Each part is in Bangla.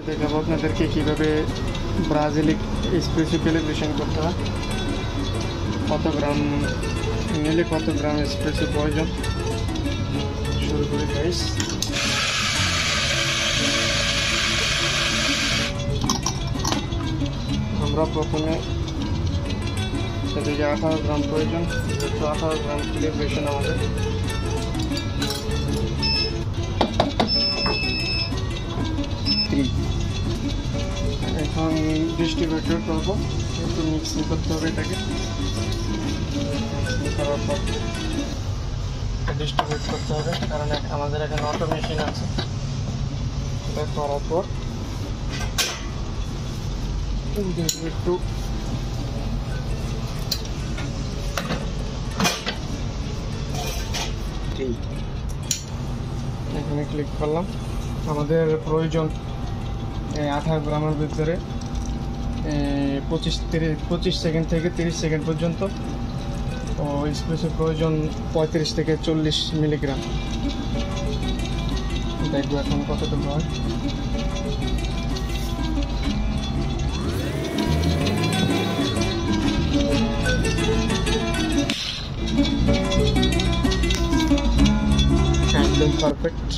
দেখাবো আপনাদেরকে কিভাবে ব্রাজিলিক এসপ্রেসো ক্যালিব্রেশন করতে হয়, কত গ্রাম নিলে কত গ্রাম এসপ্রেসো প্রয়োজন। শুরু করি গাইস। আমরা প্রথমে এদিকে 18 গ্রাম প্রয়োজন, যেহেতু 18 গ্রাম ক্যালিব্রেশন আমাদের। এখন ডিস্ট্রিবিউটর করবো, একটু মিক্সিং করতে হবে এটাকে। মিক্সিং করার পর ডিস্ট্রিবিউট করতে হবে, কারণ আমাদের এখানে অটো মেশিন আছে। এটা করার পর একটু এখানে ক্লিক করলাম। আমাদের প্রয়োজন 18 গ্রামের ভিতরে 25 সেকেন্ড থেকে 30 সেকেন্ড পর্যন্ত। ও এসপ্রেসো প্রয়োজন 35 থেকে 40 মিলিগ্রাম। দেখবো এখন কতটুকু হয়। একদম পারফেক্ট,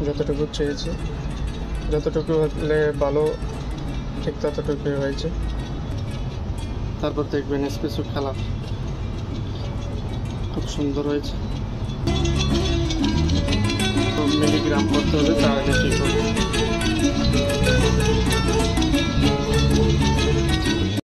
যতটুকু চেয়েছি, যতটুকু হলে ভালো ঠিক ততটুকু হয়েছে। তারপর দেখবেন এসপ্রেসো কালার খুব সুন্দর হয়েছে। মিলিগ্রাম করতে হবে, তাহলে ঠিক হবে।